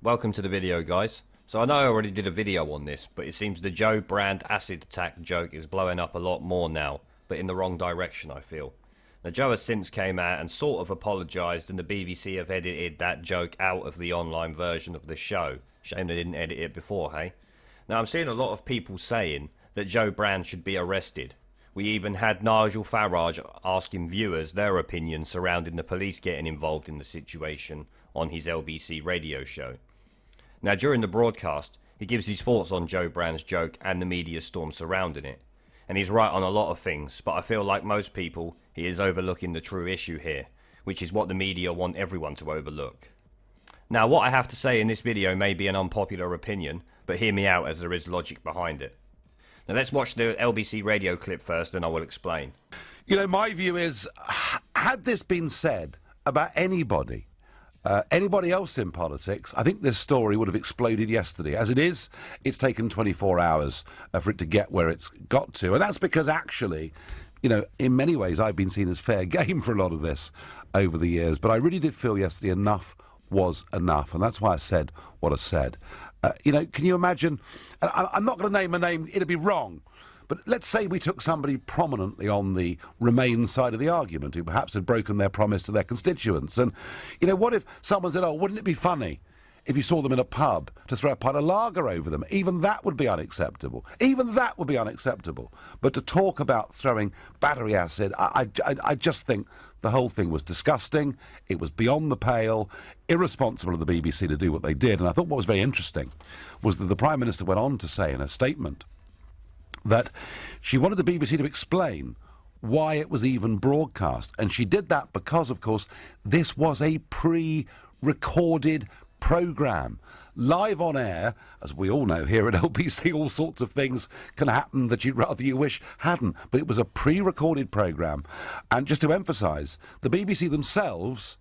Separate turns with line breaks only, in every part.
Welcome to the video, guys. So I know I already did a video on this, but it seems the Joe Brand acid attack joke is blowing up a lot more now, but in the wrong direction, I feel. Now, Joe has since came out and sort of apologised, and the BBC have edited that joke out of the online version of the show. Shame they didn't edit it before, hey? Now, I'm seeing a lot of people saying that Joe Brand should be arrested. We even had Nigel Farage asking viewers their opinions surrounding the police getting involved in the situation on his LBC radio show. Now, during the broadcast, he gives his thoughts on Joe Brand's joke and the media storm surrounding it. And he's right on a lot of things, but I feel like most people, he is overlooking the true issue here, which is what the media want everyone to overlook. Now, what I have to say in this video may be an unpopular opinion, but hear me out as there is logic behind it. Now, let's watch the LBC radio clip first, and I will explain.
You know, my view is, had this been said about anybody else in politics, I think this story would have exploded yesterday. As it is, it's taken 24 hours for it to get where it's got to. And that's because actually, you know, in many ways, I've been seen as fair game for a lot of this over the years. But I really did feel yesterday enough was enough. And that's why I said what I said. You know, can you imagine? I'm not going to name a name. It'd be wrong. But let's say we took somebody prominently on the Remain side of the argument who perhaps had broken their promise to their constituents. And, you know, what if someone said, oh, wouldn't it be funny if you saw them in a pub to throw a pint of lager over them? Even that would be unacceptable. Even that would be unacceptable. But to talk about throwing battery acid, I just think the whole thing was disgusting. It was beyond the pale, irresponsible of the BBC to do what they did. And I thought what was very interesting was that the Prime Minister went on to say in a statement that she wanted the BBC to explain why it was even broadcast. And she did that because, of course, this was a pre-recorded programme. Live on air, as we all know here at LBC, all sorts of things can happen that you'd rather you wish hadn't. But it was a pre-recorded programme. And just to emphasise, the BBC themselves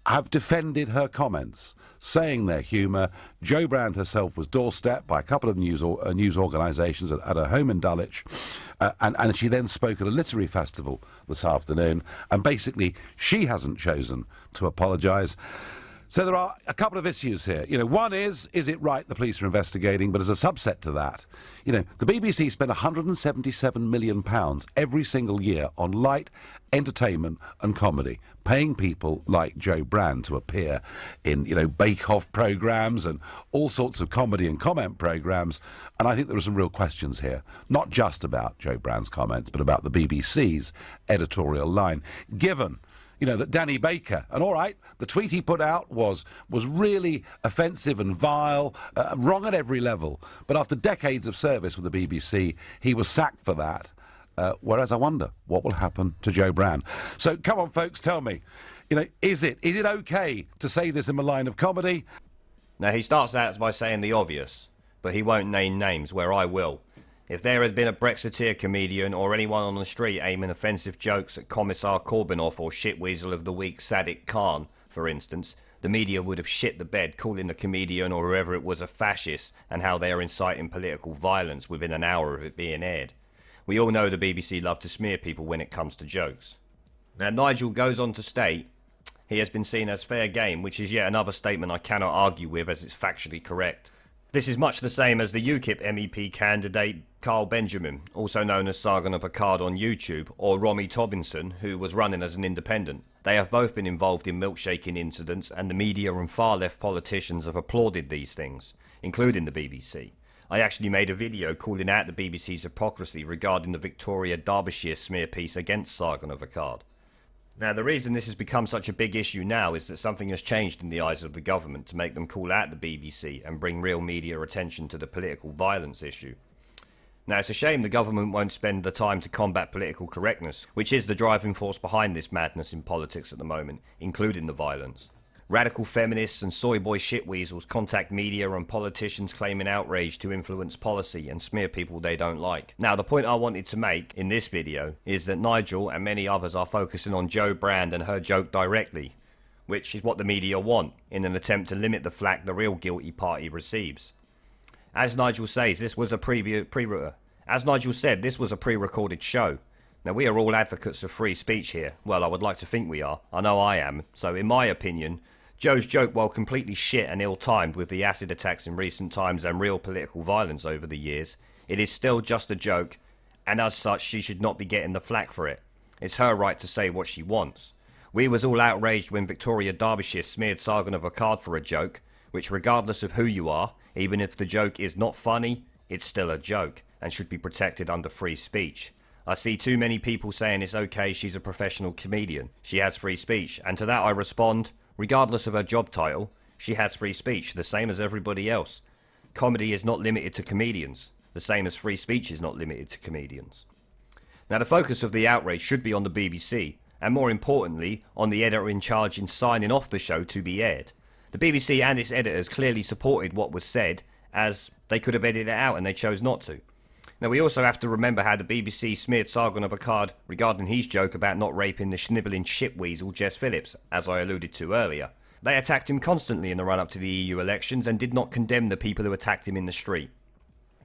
have defended her comments, saying their humour. Jo Brand herself was doorstepped by a couple of news organisations at her home in Dulwich, and she then spoke at a literary festival this afternoon, and basically she hasn't chosen to apologise. So there are a couple of issues here. You know, one is it right the police are investigating? But as a subset to that, you know, the BBC spend £177 million every single year on light entertainment and comedy, paying people like Jo Brand to appear in, you know, bake-off programmes and all sorts of comedy and comment programmes. And I think there are some real questions here, not just about Jo Brand's comments, but about the BBC's editorial line, given, you know, that Danny Baker, and all right, the tweet he put out was really offensive and vile, wrong at every level. But after decades of service with the BBC, he was sacked for that. Whereas I wonder what will happen to Jo Brand. So come on, folks, tell me, you know, is it okay to say this in the line of comedy?
Now, he starts out by saying the obvious, but he won't name names, where I will. If there had been a Brexiteer comedian or anyone on the street aiming offensive jokes at Commissar Corbinoff or shitweasel of the week Sadiq Khan, for instance, the media would have shit the bed, calling the comedian or whoever it was a fascist and how they are inciting political violence within an hour of it being aired. We all know the BBC love to smear people when it comes to jokes. Now, Nigel goes on to state he has been seen as fair game, which is yet another statement I cannot argue with as it's factually correct. This is much the same as the UKIP MEP candidate Carl Benjamin, also known as Sargon of Akkad on YouTube, or Romy Tobinson, who was running as an independent. They have both been involved in milkshaking incidents, and the media and far-left politicians have applauded these things, including the BBC. I actually made a video calling out the BBC's hypocrisy regarding the Victoria Derbyshire smear piece against Sargon of Akkad. Now, the reason this has become such a big issue now is that something has changed in the eyes of the government to make them call out the BBC and bring real media attention to the political violence issue. Now, it's a shame the government won't spend the time to combat political correctness, which is the driving force behind this madness in politics at the moment, including the violence. Radical feminists and soy boy shitweasels contact media and politicians claiming outrage to influence policy and smear people they don't like. Now, the point I wanted to make in this video is that Nigel and many others are focusing on Jo Brand and her joke directly, which is what the media want in an attempt to limit the flack the real guilty party receives. As Nigel says, this was a pre-recorded show. Now, we are all advocates of free speech here. Well, I would like to think we are. I know I am. So, in my opinion, Joe's joke, while completely shit and ill-timed with the acid attacks in recent times and real political violence over the years, it is still just a joke, and as such she should not be getting the flack for it. It's her right to say what she wants. We was all outraged when Victoria Derbyshire smeared Sargon of Akkad for a joke, which regardless of who you are, even if the joke is not funny, it's still a joke, and should be protected under free speech. I see too many people saying it's okay, she's a professional comedian, she has free speech, and to that I respond, regardless of her job title, she has free speech, the same as everybody else. Comedy is not limited to comedians, the same as free speech is not limited to comedians. Now the focus of the outrage should be on the BBC, and more importantly, on the editor in charge in signing off the show to be aired. The BBC and its editors clearly supported what was said, as they could have edited it out and they chose not to. Now we also have to remember how the BBC smeared Sargon of Akkad regarding his joke about not raping the schnivelling shitweasel Jess Phillips, as I alluded to earlier. They attacked him constantly in the run-up to the EU elections and did not condemn the people who attacked him in the street.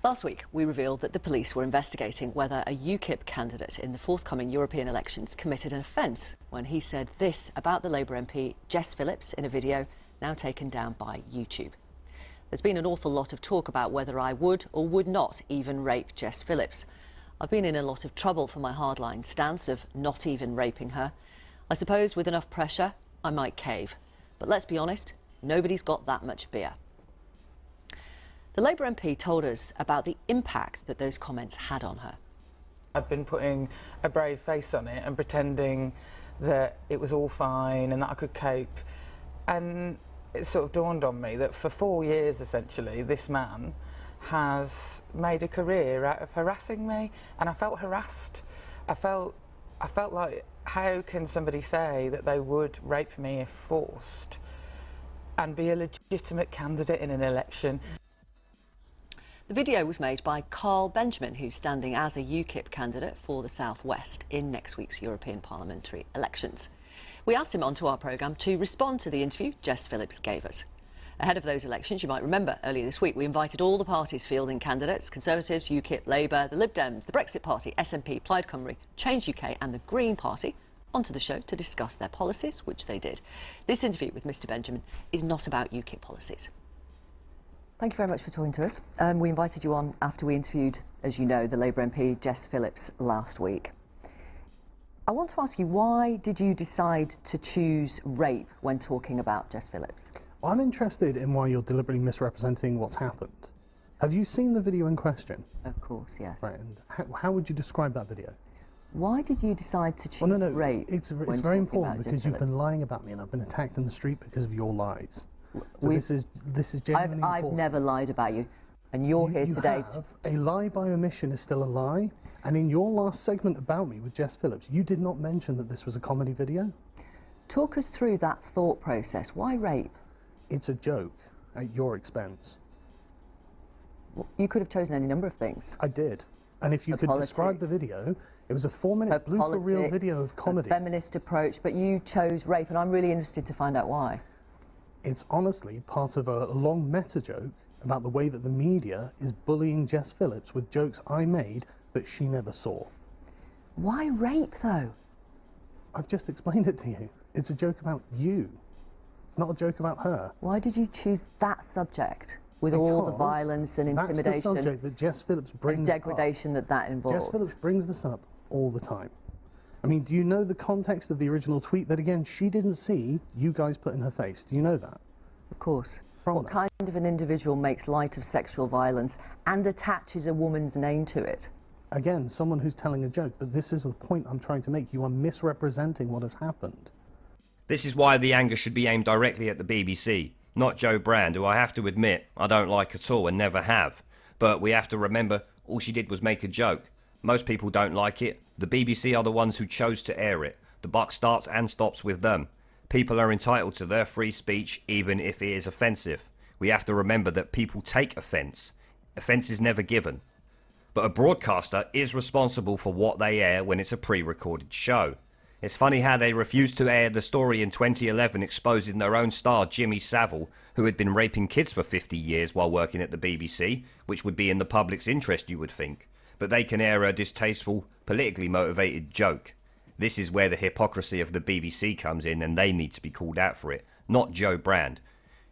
Last week, we revealed that the police were investigating whether a UKIP candidate in the forthcoming European elections committed an offence when he said this about the Labour MP Jess Phillips in a video now taken down by YouTube. There's been an awful lot of talk about whether I would or would not even rape Jess Phillips. I've been in a lot of trouble for my hardline stance of not even raping her. I suppose with enough pressure, I might cave. But let's be honest, nobody's got that much beer. The Labour MP told us about the impact that those comments had on her.
I've been putting a brave face on it and pretending that it was all fine and that I could cope. And it sort of dawned on me that for 4 years, essentially, this man has made a career out of harassing me, and I felt harassed. I felt like, how can somebody say that they would rape me if forced and be a legitimate candidate in an election?
The video was made by Carl Benjamin, who's standing as a UKIP candidate for the South West in next week's European parliamentary elections. We asked him onto our programme to respond to the interview Jess Phillips gave us. Ahead of those elections, you might remember, earlier this week we invited all the parties fielding candidates, Conservatives, UKIP, Labour, the Lib Dems, the Brexit Party, SNP, Plaid Cymru, Change UK and the Green Party onto the show to discuss their policies, which they did. This interview with Mr Benjamin is not about UKIP policies. Thank you very much for talking to us. We invited you on after we interviewed, as you know, the Labour MP Jess Phillips last week. I want to ask you, why did you decide to choose rape when talking about Jess Phillips?
I'm interested in why you're deliberately misrepresenting what's happened. Have you seen the video in question?
Of course, yes.
Right, and how would you describe that video?
Why did you decide to choose rape?
It's very important because you've been lying about me and I've been attacked in the street because of your lies. So this is genuinely important.
I've never lied about you, and you're here today.
A lie by omission is still a lie, and in your last segment about me with Jess Phillips, you did not mention that this was a comedy video.
Talk us through that thought process. Why rape?
It's a joke at your expense.
You could have chosen any number of things.
I did. And if you could describe the video, it was a 4-minute blooper reel video of comedy.
A feminist approach, but you chose rape, and I'm really interested to find out why.
It's honestly part of a long meta joke about the way that the media is bullying Jess Phillips with jokes I made that she never saw.
Why rape, though?
I've just explained it to you. It's a joke about you. It's not a joke about her.
Why did you choose that subject with all the violence and intimidation?
That's the subject that Jess Phillips brings
and degradation
up.
that involves.
Jess Phillips brings this up all the time. I mean, do you know the context of the original tweet that, again, she didn't see you guys put in her face? Do you know that?
Of course. What kind of an individual makes light of sexual violence and attaches a woman's name to it?
Again, someone who's telling a joke, but this is the point I'm trying to make. You are misrepresenting what has happened.
This is why the anger should be aimed directly at the BBC, not Joe Brand, who I have to admit I don't like at all and never have. But we have to remember all she did was make a joke. Most people don't like it. The BBC are the ones who chose to air it. The buck starts and stops with them. People are entitled to their free speech even if it is offensive. We have to remember that people take offence. Offence is never given. But a broadcaster is responsible for what they air when it's a pre-recorded show. It's funny how they refused to air the story in 2011 exposing their own star Jimmy Savile, who had been raping kids for 50 years while working at the BBC, which would be in the public's interest, you would think. But they can air a distasteful, politically motivated joke. This is where the hypocrisy of the BBC comes in, and they need to be called out for it, not Jo Brand.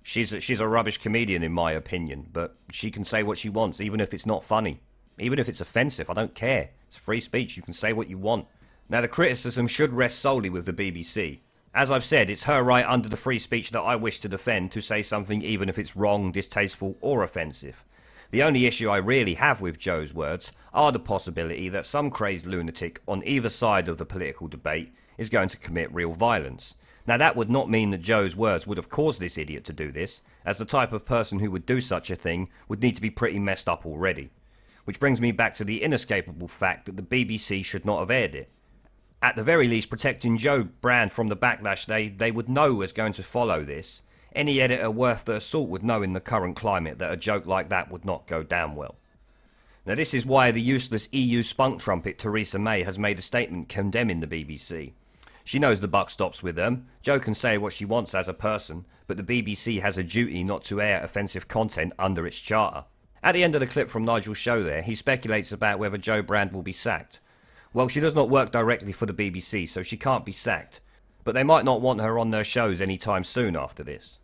She's a rubbish comedian in my opinion, but she can say what she wants, even if it's not funny. Even if it's offensive, I don't care. It's free speech, you can say what you want. Now the criticism should rest solely with the BBC. As I've said, it's her right under the free speech that I wish to defend to say something even if it's wrong, distasteful or offensive. The only issue I really have with Jo's words are the possibility that some crazed lunatic on either side of the political debate is going to commit real violence. Now that would not mean that Jo's words would have caused this idiot to do this, as the type of person who would do such a thing would need to be pretty messed up already. Which brings me back to the inescapable fact that the BBC should not have aired it. At the very least, protecting Jo Brand from the backlash they would know was going to follow this. Any editor worth their salt would know in the current climate that a joke like that would not go down well. Now this is why the useless EU spunk trumpet Theresa May has made a statement condemning the BBC. She knows the buck stops with them. Jo can say what she wants as a person, but the BBC has a duty not to air offensive content under its charter. At the end of the clip from Nigel's show there, he speculates about whether Jo Brand will be sacked. Well, she does not work directly for the BBC, so she can't be sacked. But they might not want her on their shows anytime soon after this.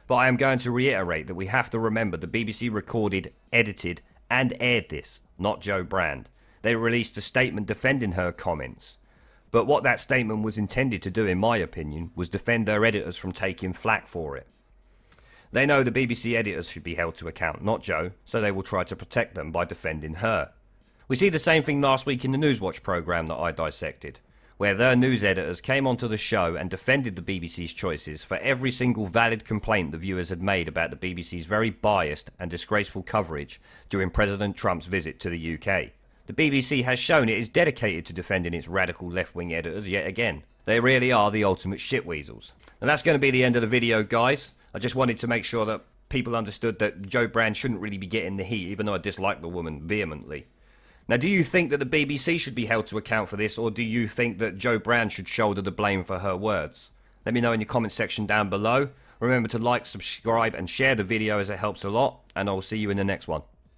But I am going to reiterate that we have to remember the BBC recorded, edited and aired this, not Jo Brand. They released a statement defending her comments. But what that statement was intended to do, in my opinion, was defend their editors from taking flack for it. They know the BBC editors should be held to account, not Jo, so they will try to protect them by defending her. We see the same thing last week in the Newswatch programme that I dissected, where their news editors came onto the show and defended the BBC's choices for every single valid complaint the viewers had made about the BBC's very biased and disgraceful coverage during President Trump's visit to the UK. The BBC has shown it is dedicated to defending its radical left-wing editors yet again. They really are the ultimate shitweasels. And that's going to be the end of the video, guys. I just wanted to make sure that people understood that Jo Brand shouldn't really be getting the heat, even though I dislike the woman vehemently. Now, do you think that the BBC should be held to account for this, or do you think that Jo Brand should shoulder the blame for her words? Let me know in your comment section down below. Remember to like, subscribe and share the video as it helps a lot, and I'll see you in the next one.